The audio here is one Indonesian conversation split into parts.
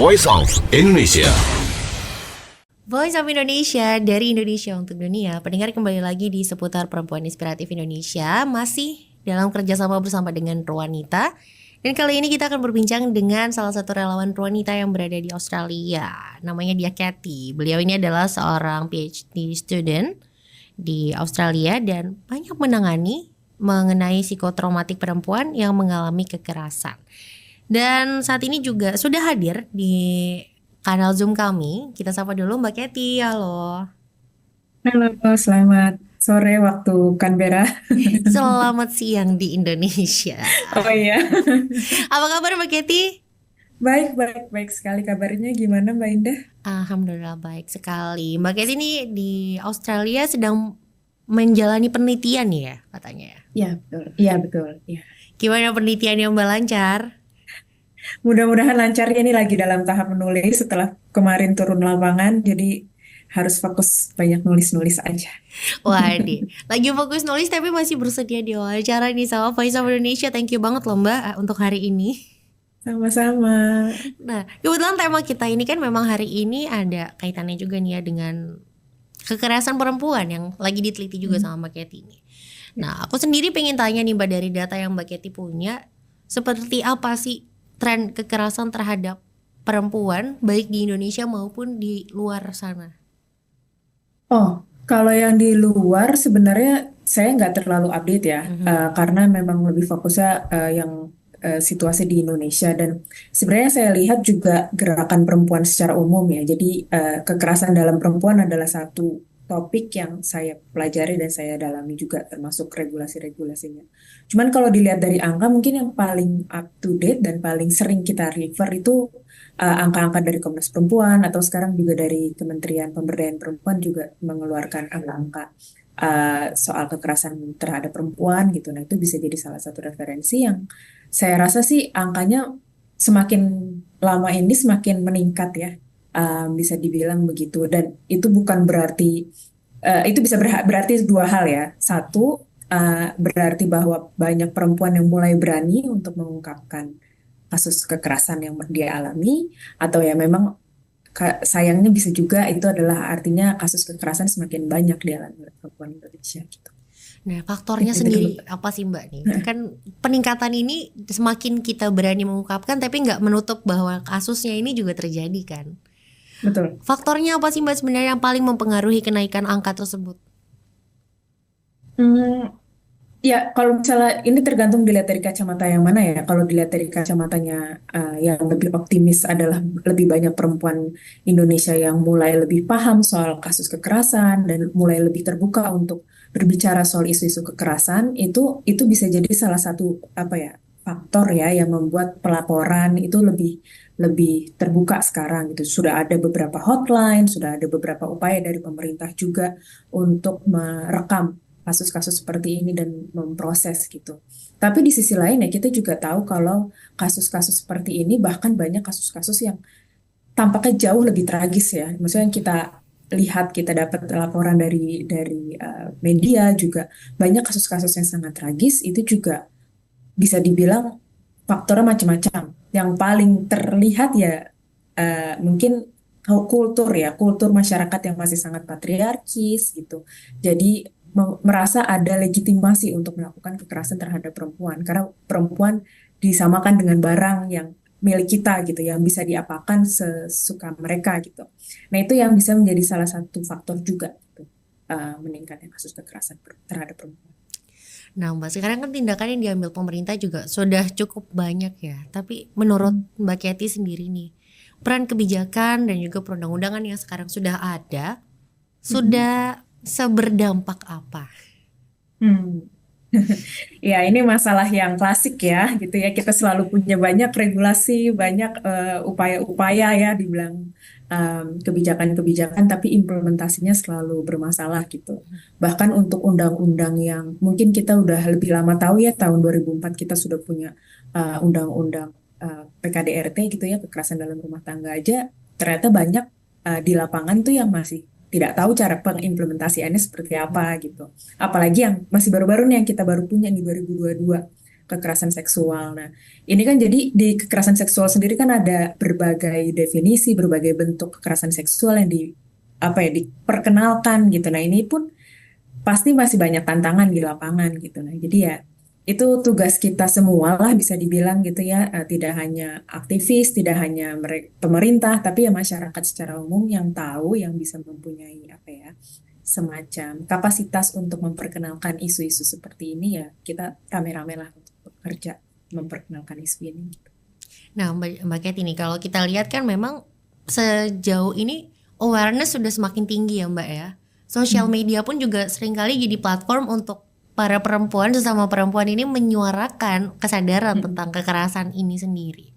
Voice of Indonesia. Voice of Indonesia, dari Indonesia untuk dunia. Pendengar, kembali lagi di seputar perempuan inspiratif Indonesia, masih dalam kerjasama bersama dengan Ruanita. Dan kali ini kita akan berbincang dengan salah satu relawan Ruanita yang berada di Australia. Namanya dia Kathy. Beliau ini adalah seorang PhD student di Australia dan banyak menangani mengenai psikotraumatik perempuan yang mengalami kekerasan. Dan saat ini juga sudah hadir di kanal Zoom kami. Kita sapa dulu Mbak Kathy. Halo. Halo, selamat sore waktu Canberra. Selamat siang di Indonesia. Oh iya. Apa kabar Mbak Kathy? Baik sekali kabarnya. Gimana Mbak Indah? Alhamdulillah baik sekali. Mbak Kathy ini di Australia sedang menjalani penelitian ya katanya ya? Iya betul. Iya betul. Ya. Gimana penelitiannya Mbak, lancar? Mudah-mudahan lancar ya, ini lagi dalam tahap menulis setelah kemarin turun lapangan. Jadi harus fokus banyak nulis-nulis aja. Waduh, lagi fokus nulis tapi masih bersedia diwawancara nih sama Voice of Indonesia. Thank you banget loh Mbak untuk hari ini. Sama-sama. Nah, kebetulan tema kita ini kan memang hari ini ada kaitannya juga nih ya dengan kekerasan perempuan yang lagi diteliti juga sama Mbak Kathy ini. Nah, aku sendiri pengen tanya nih Mbak, dari data yang Mbak Kathy punya, seperti apa sih tren kekerasan terhadap perempuan baik di Indonesia maupun di luar sana? Oh, kalau yang di luar sebenarnya saya nggak terlalu update ya, karena memang lebih fokusnya yang situasi di Indonesia, dan sebenarnya saya lihat juga gerakan perempuan secara umum ya. Jadi kekerasan dalam perempuan adalah satu topik yang saya pelajari dan saya dalami juga, termasuk regulasi-regulasinya. Cuman kalau dilihat dari angka, mungkin yang paling up to date dan paling sering kita refer itu angka-angka dari Komnas Perempuan, atau sekarang juga dari Kementerian Pemberdayaan Perempuan juga mengeluarkan angka-angka soal kekerasan terhadap perempuan gitu. Nah, itu bisa jadi salah satu referensi yang saya rasa sih angkanya semakin lama ini semakin meningkat ya, bisa dibilang begitu. Dan itu bukan berarti itu bisa berarti dua hal ya. Satu, berarti bahwa banyak perempuan yang mulai berani untuk mengungkapkan kasus kekerasan yang dia alami, atau ya memang sayangnya bisa juga itu adalah artinya kasus kekerasan semakin banyak dialami oleh perempuan Indonesia gitu. Nah, faktornya sendiri apa sih Mbak nih? Kan peningkatan ini semakin kita berani mengungkapkan, tapi nggak menutup bahwa kasusnya ini juga terjadi kan? Betul. Faktornya apa sih Mbak sebenarnya yang paling mempengaruhi kenaikan angka tersebut? Ya, kalau misalnya ini tergantung dilihat dari kacamata yang mana ya. Kalau dilihat dari kacamatanya yang lebih optimis adalah lebih banyak perempuan Indonesia yang mulai lebih paham soal kasus kekerasan dan mulai lebih terbuka untuk berbicara soal isu-isu kekerasan, itu bisa jadi salah satu faktor ya yang membuat pelaporan itu lebih terbuka sekarang gitu. Sudah ada beberapa hotline, sudah ada beberapa upaya dari pemerintah juga untuk merekam kasus-kasus seperti ini dan memproses gitu. Tapi di sisi lain ya, kita juga tahu kalau kasus-kasus seperti ini, bahkan banyak kasus-kasus yang tampaknya jauh lebih tragis ya. Maksudnya yang kita lihat, kita dapat laporan dari media juga, banyak kasus-kasus yang sangat tragis. Itu juga bisa dibilang faktornya macam-macam. Yang paling terlihat ya mungkin kultur masyarakat yang masih sangat patriarkis gitu. Jadi merasa ada legitimasi untuk melakukan kekerasan terhadap perempuan, karena perempuan disamakan dengan barang yang milik kita gitu, yang bisa diapakan sesuka mereka gitu. Nah, itu yang bisa menjadi salah satu faktor juga gitu, meningkatnya kasus kekerasan terhadap perempuan. Nah Mbak, sekarang kan tindakan yang diambil pemerintah juga sudah cukup banyak ya. Tapi menurut Mbak Kathy sendiri nih, peran kebijakan dan juga perundang-undangan yang sekarang sudah ada, sudah seberdampak apa? Ya, ini masalah yang klasik ya gitu ya. Kita selalu punya banyak regulasi, banyak upaya-upaya ya dibilang kebijakan-kebijakan, tapi implementasinya selalu bermasalah gitu. Bahkan untuk undang-undang yang mungkin kita udah lebih lama tahu ya, tahun 2004 kita sudah punya undang-undang PKDRT gitu ya, kekerasan dalam rumah tangga aja, ternyata banyak di lapangan tuh yang masih tidak tahu cara pengimplementasiannya seperti apa gitu. Apalagi yang masih baru-baru nih, yang kita baru punya di 2022. kekerasan seksual. Nah, ini kan jadi di kekerasan seksual sendiri kan ada berbagai definisi, berbagai bentuk kekerasan seksual yang diperkenalkan gitu. Nah, ini pun pasti masih banyak tantangan di lapangan gitu. Nah, jadi ya itu tugas kita semua lah bisa dibilang gitu ya. Tidak hanya aktivis, tidak hanya pemerintah, tapi ya masyarakat secara umum yang tahu, yang bisa mempunyai semacam kapasitas untuk memperkenalkan isu-isu seperti ini, ya kita rame-rame lah untuk bekerja memperkenalkan isu ini. Nah, Mbak Kety nih, kalau kita lihat kan memang sejauh ini awareness sudah semakin tinggi ya Mbak ya. Sosial media pun juga seringkali jadi platform untuk para perempuan, sesama perempuan ini menyuarakan kesadaran tentang kekerasan ini sendiri.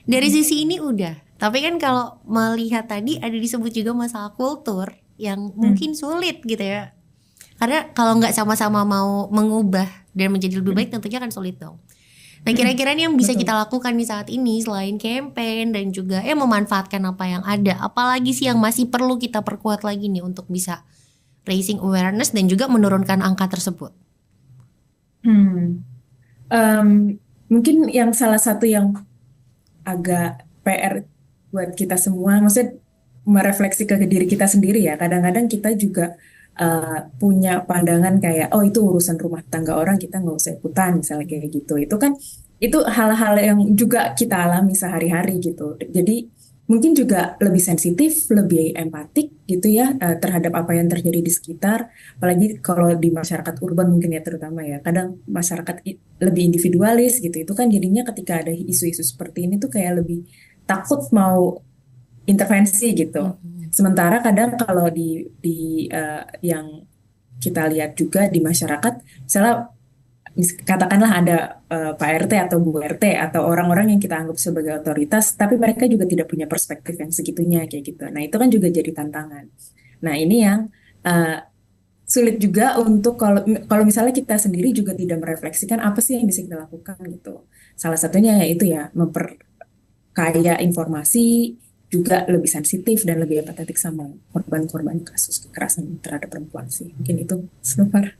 Dari sisi ini udah, tapi kan kalau melihat tadi ada disebut juga masalah kultur yang mungkin sulit gitu ya. Karena kalau nggak sama-sama mau mengubah dan menjadi lebih baik tentunya kan sulit dong. Nah, kira-kira nih yang bisa Betul. kita lakukan di saat ini selain campaign dan juga memanfaatkan apa yang ada, apalagi sih yang masih perlu kita perkuat lagi nih untuk bisa raising awareness dan juga menurunkan angka tersebut? Em, Mungkin yang salah satu yang agak PR buat kita semua, maksudnya merefleksi ke diri kita sendiri ya. Kadang-kadang kita juga punya pandangan kayak, oh itu urusan rumah tangga orang, kita nggak usah ikutan, misalnya kayak gitu. Itu hal-hal yang juga kita alami sehari-hari gitu. Jadi mungkin juga lebih sensitif, lebih empatik gitu ya terhadap apa yang terjadi di sekitar. Apalagi kalau di masyarakat urban mungkin ya terutama ya. Kadang masyarakat lebih individualis gitu. Itu kan jadinya ketika ada isu-isu seperti ini tuh kayak lebih takut mau intervensi gitu. Sementara kadang kalau yang kita lihat juga di masyarakat, misalnya katakanlah ada Pak RT atau Bu RT atau orang-orang yang kita anggap sebagai otoritas, tapi mereka juga tidak punya perspektif yang segitunya kayak gitu. Nah, itu kan juga jadi tantangan. Nah, ini yang sulit juga untuk kalau kalau misalnya kita sendiri juga tidak merefleksikan apa sih yang bisa kita lakukan gitu. Salah satunya yaitu ya memperkaya informasi, juga lebih sensitif dan lebih empatetik sama korban-korban kasus kekerasan terhadap perempuan sih. Mungkin itu so far.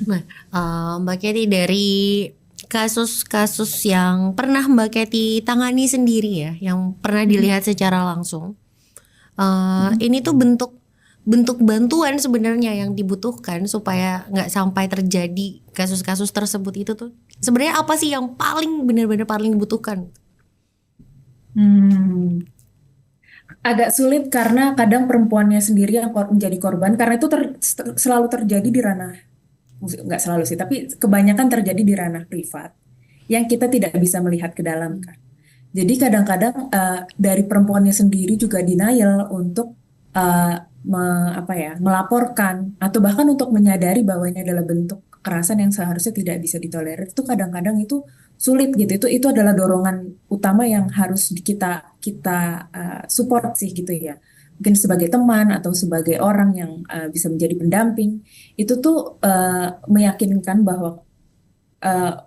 Nah, Mbak Kety, dari kasus-kasus yang pernah Mbak Kety tangani sendiri ya, yang pernah dilihat secara langsung, ini tuh bentuk bantuan sebenarnya yang dibutuhkan supaya nggak sampai terjadi kasus-kasus tersebut itu tuh sebenarnya apa sih yang paling benar-benar paling dibutuhkan? Hmm. Agak sulit karena kadang perempuannya sendiri yang menjadi korban karena itu selalu terjadi di ranah, nggak selalu sih, tapi kebanyakan terjadi di ranah privat yang kita tidak bisa melihat ke dalam kan. Jadi kadang-kadang dari perempuannya sendiri juga denial untuk eh, melaporkan atau bahkan untuk menyadari bahwa ini adalah bentuk kekerasan yang seharusnya tidak bisa ditolerir. Itu kadang-kadang itu sulit gitu. Itu adalah dorongan utama yang harus kita kita support sih gitu ya. Mungkin sebagai teman atau sebagai orang yang bisa menjadi pendamping, itu tuh meyakinkan bahwa eh,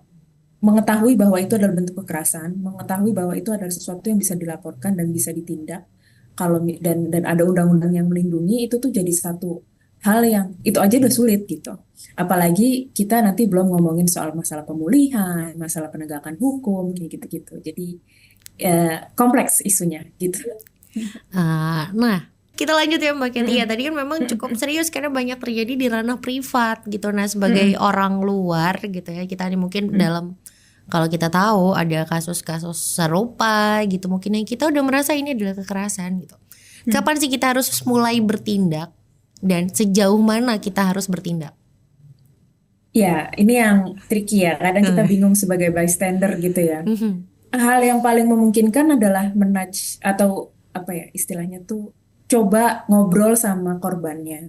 mengetahui bahwa itu adalah bentuk kekerasan, mengetahui bahwa itu adalah sesuatu yang bisa dilaporkan dan bisa ditindak. Dan ada undang-undang yang melindungi, itu tuh jadi satu hal yang itu aja udah sulit gitu. Apalagi kita nanti belum ngomongin soal masalah pemulihan, masalah penegakan hukum kayak gitu-gitu. Jadi kompleks isunya gitu. Nah, kita lanjut ya Mbak Kety ya. Tadi kan memang cukup serius karena banyak terjadi di ranah privat gitu. Nah, sebagai orang luar gitu ya, kita ini mungkin dalam, kalau kita tahu ada kasus-kasus serupa gitu, mungkin yang kita udah merasa ini adalah kekerasan gitu. Kapan sih kita harus mulai bertindak dan sejauh mana kita harus bertindak? Ya, ini yang tricky ya. Kadang kita bingung sebagai bystander gitu ya. Hal yang paling memungkinkan adalah menudge atau apa ya istilahnya tuh coba ngobrol sama korbannya.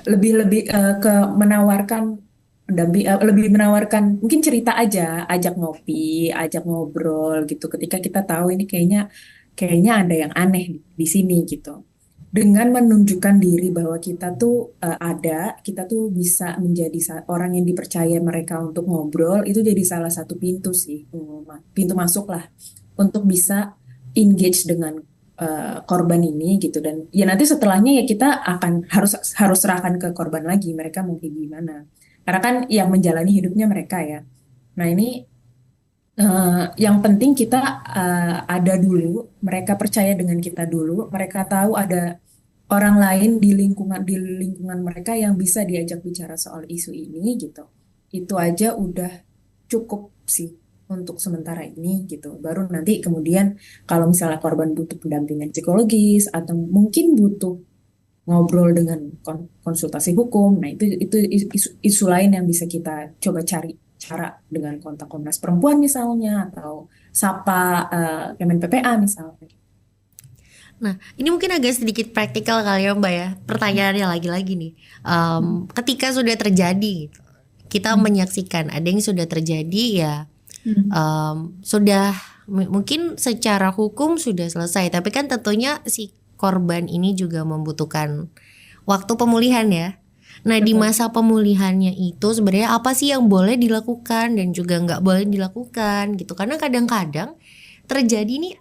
Lebih-lebih ke menawarkan lebih menawarkan mungkin cerita aja, ajak ngopi, ajak ngobrol gitu. Ketika kita tahu ini kayaknya kayaknya ada yang aneh di sini gitu. Dengan menunjukkan diri bahwa kita tuh kita tuh bisa menjadi orang yang dipercaya mereka untuk ngobrol, itu jadi salah satu pintu sih, pintu masuk lah untuk bisa engage dengan korban ini gitu. Dan ya nanti setelahnya ya kita akan harus serahkan ke korban lagi, mereka mau kayak gimana. Karena kan yang menjalani hidupnya mereka ya. Nah ini yang penting kita ada dulu, mereka percaya dengan kita dulu, mereka tahu ada orang lain di lingkungan mereka yang bisa diajak bicara soal isu ini gitu. Itu aja udah cukup sih untuk sementara ini gitu. Baru nanti kemudian kalau misalnya korban butuh pendampingan psikologis atau mungkin butuh ngobrol dengan konsultasi hukum. Nah, itu isu lain yang bisa kita coba cari cara dengan kontak Komnas Perempuan misalnya atau sapa Kemen PPA misalnya. Nah, ini mungkin agak sedikit praktikal kali ya Mbak ya. Pertanyaannya lagi-lagi nih, ketika sudah terjadi, gitu, kita menyaksikan ada yang sudah terjadi ya, sudah mungkin secara hukum sudah selesai, tapi kan tentunya si korban ini juga membutuhkan waktu pemulihan ya. Nah, di Betul. masa pemulihannya itu sebenarnya apa sih yang boleh dilakukan dan juga nggak boleh dilakukan gitu? Karena kadang-kadang terjadi nih,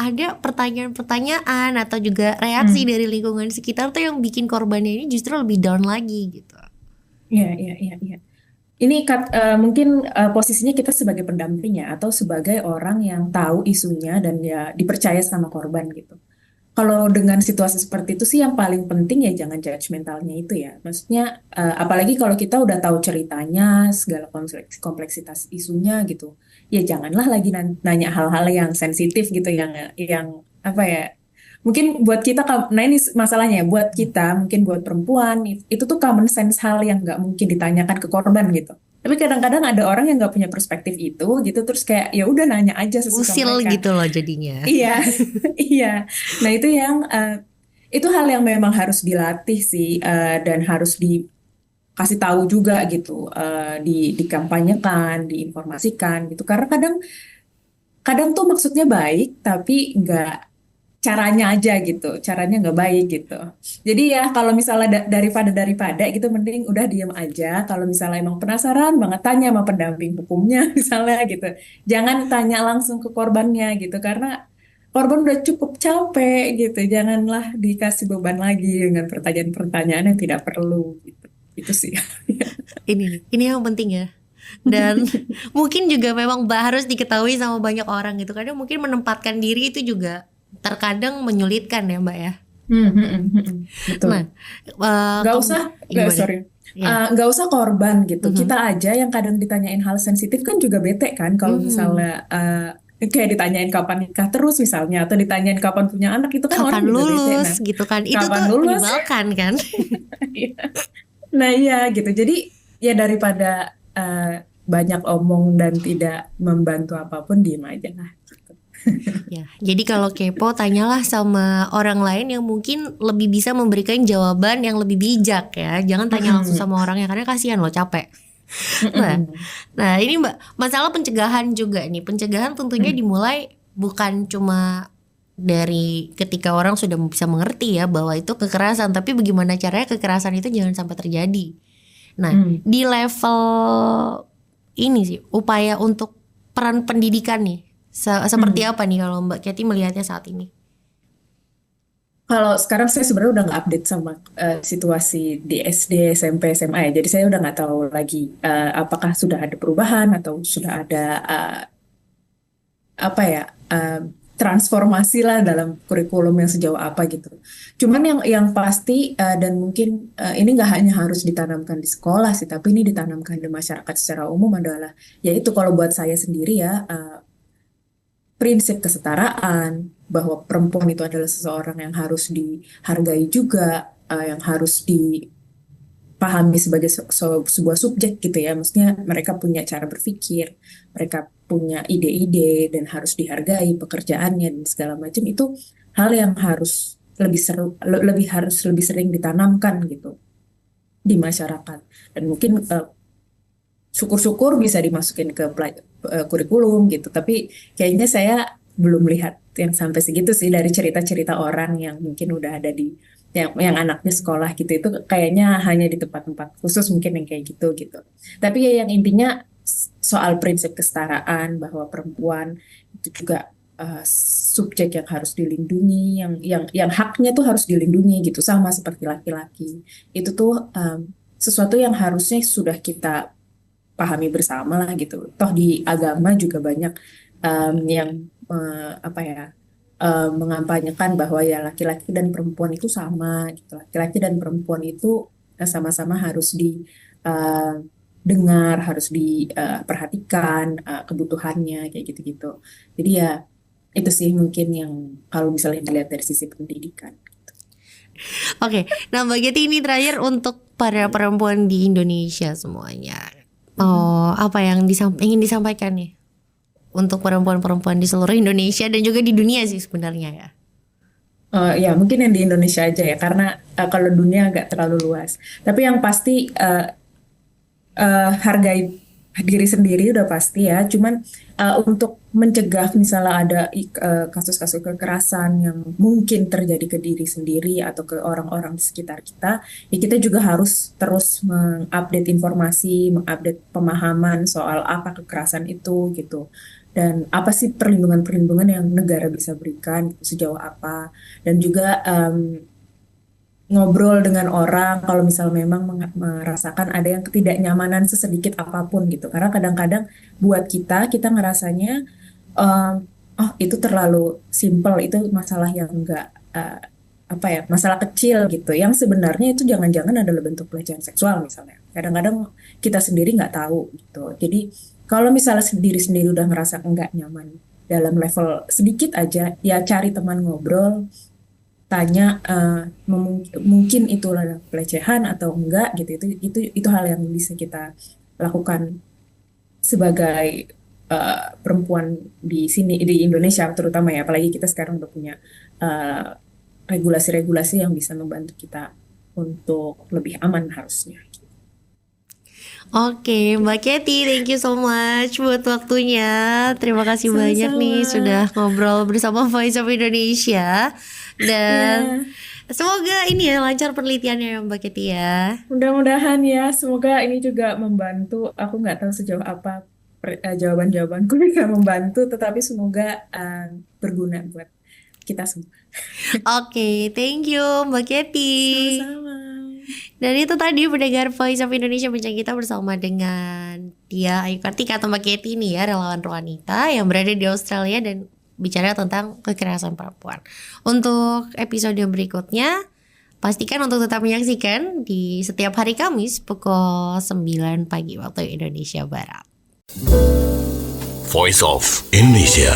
ada pertanyaan-pertanyaan atau juga reaksi Hmm. dari lingkungan sekitar tuh yang bikin korbannya ini justru lebih down lagi gitu. Iya, iya, iya, iya. Ini mungkin posisinya kita sebagai pendamping ya, atau sebagai orang yang tahu isunya dan ya dipercaya sama korban gitu. Kalau dengan situasi seperti itu sih yang paling penting ya jangan judgmentalnya itu ya. Maksudnya apalagi kalau kita udah tahu ceritanya, segala kompleksitas isunya gitu. Ya janganlah lagi nanya hal-hal yang sensitif gitu yang apa ya? Mungkin buat kita, nah ini masalahnya ya, buat kita, mungkin buat perempuan, itu tuh common sense hal yang nggak mungkin ditanyakan ke korban gitu. Tapi kadang-kadang ada orang yang nggak punya perspektif itu gitu, terus kayak ya udah nanya aja sesuka Usil mereka. gitu loh jadinya. Iya, iya. Nah itu itu hal yang memang harus dilatih sih dan harus dikasih tahu juga gitu, dikampanyekan, diinformasikan gitu. Karena kadang kadang tuh maksudnya baik tapi nggak caranya aja gitu, caranya nggak baik gitu. Jadi ya kalau misalnya daripada gitu mending udah diam aja. Kalau misalnya emang penasaran banget tanya sama pendamping hukumnya misalnya gitu. Jangan tanya langsung ke korbannya gitu karena korban udah cukup capek gitu. Janganlah dikasih beban lagi dengan pertanyaan-pertanyaan yang tidak perlu gitu. Itu sih. Ini yang penting ya. Dan mungkin juga memang harus diketahui sama banyak orang gitu. Karena mungkin menempatkan diri itu juga terkadang menyulitkan ya Mbak ya. Betul. Nah, Nggak usah, nggak, gimana? sorry. Ya. Nggak usah korban gitu. Mhm. Kita aja yang kadang ditanyain hal sensitif kan juga bete kan. Kalau Mhm. misalnya kayak ditanyain kapan nikah terus misalnya, atau ditanyain kapan punya anak, itu kan orang Kapan juga bete. lulus Nah, gitu kan? Itu kapan tuh lulus? menyebalkan kan? Nah iya gitu. Jadi ya daripada banyak omong dan tidak membantu apapun, diem aja lah. Ya, jadi kalau kepo tanyalah sama orang lain yang mungkin lebih bisa memberikan jawaban yang lebih bijak ya. Jangan tanya langsung Mm-mm. sama orangnya karena kasihan loh, capek. Nah, Mm-mm. nah ini Mbak, masalah pencegahan juga nih. Pencegahan tentunya Mm. dimulai bukan cuma dari ketika orang sudah bisa mengerti ya bahwa itu kekerasan, tapi bagaimana caranya kekerasan itu jangan sampai terjadi. Nah, Mm. di level ini sih upaya untuk peran pendidikan nih. Seperti Mm. apa nih kalau Mbak Kety melihatnya saat ini? Kalau sekarang saya sebenarnya udah nggak update sama situasi di SD, SMP, SMA ya. Jadi saya udah nggak tahu lagi apakah sudah ada perubahan atau sudah ada apa ya transformasi lah dalam kurikulum yang sejauh apa gitu. Cuman yang pasti dan mungkin ini nggak hanya harus ditanamkan di sekolah sih, tapi ini ditanamkan di masyarakat secara umum adalah yaitu kalau buat saya sendiri ya prinsip kesetaraan, bahwa perempuan itu adalah seseorang yang harus dihargai juga, yang harus dipahami sebagai sebuah subjek gitu ya. Maksudnya mereka punya cara berpikir, mereka punya ide-ide dan harus dihargai pekerjaannya dan segala macam. Itu hal yang harus lebih seru, harus lebih sering ditanamkan gitu di masyarakat. Dan mungkin syukur-syukur bisa dimasukin ke kurikulum gitu. Tapi kayaknya saya belum lihat yang sampai segitu sih dari cerita-cerita orang yang mungkin udah ada di yang anaknya sekolah gitu. Itu kayaknya hanya di tempat-tempat khusus mungkin yang kayak gitu gitu. Tapi ya yang intinya soal prinsip kesetaraan bahwa perempuan itu juga subjek yang harus dilindungi, yang haknya tuh harus dilindungi gitu sama seperti laki-laki. Itu tuh sesuatu yang harusnya sudah kita pahami bersama lah gitu. Toh di agama juga banyak yang apa ya mengampanyekan bahwa ya laki-laki dan perempuan itu sama gitu. Laki-laki dan perempuan itu sama-sama harus dengar, harus diperhatikan kebutuhannya kayak gitu-gitu. Jadi ya itu sih mungkin yang kalau misalnya dilihat dari sisi pendidikan. Oke, nah Mbak Geti ini terakhir untuk para perempuan di Indonesia semuanya. Oh, apa yang ingin disampaikan nih untuk perempuan-perempuan di seluruh Indonesia dan juga di dunia sih sebenarnya ya. Ya mungkin yang di Indonesia aja ya karena kalau dunia agak terlalu luas. Tapi yang pasti hargai diri sendiri udah pasti ya. Cuman untuk mencegah misalnya ada kasus-kasus kekerasan yang mungkin terjadi ke diri sendiri atau ke orang-orang di sekitar kita, ya kita juga harus terus mengupdate informasi, mengupdate pemahaman soal apa kekerasan itu gitu. Dan apa sih perlindungan-perlindungan yang negara bisa berikan sejauh apa. Dan juga ngobrol dengan orang kalau misal memang merasakan ada yang ketidaknyamanan sesedikit apapun gitu karena kadang-kadang buat kita ngerasanya oh itu terlalu simple itu masalah yang enggak apa ya masalah kecil gitu yang sebenarnya itu jangan-jangan adalah bentuk pelecehan seksual misalnya kadang-kadang kita sendiri nggak tahu gitu jadi kalau misalnya sendiri-sendiri udah ngerasa enggak nyaman dalam level sedikit aja ya cari teman ngobrol tanya mungkin itu adalah pelecehan atau enggak gitu itu hal yang bisa kita lakukan sebagai perempuan di sini di Indonesia terutama ya apalagi kita sekarang udah punya uh, regulasi-regulasi yang bisa membantu kita untuk lebih aman harusnya. Oke, Mbak Keti, thank you so much buat waktunya. Terima kasih banyak nih Sama-sama. sudah ngobrol bersama Voice of Indonesia. Dan Ya, semoga ini ya lancar penelitiannya ya Mbak Keti ya. mudah-mudahan ya semoga ini juga membantu. Aku nggak tahu sejauh apa jawaban-jawabanku bisa membantu, tetapi semoga berguna buat kita semua. Oke, thank you Mbak Keti. Sama-sama. Dan itu tadi pendengar Voice of Indonesia bincang kita bersama dengan Tia Ayu Kartika atau Mbak Keti nih ya relawan wanita yang berada di Australia dan bicara tentang kekerasan perempuan. Untuk episode berikutnya pastikan untuk tetap menyaksikan di setiap hari Kamis pukul 9 pagi waktu Indonesia Barat. Voice of Indonesia.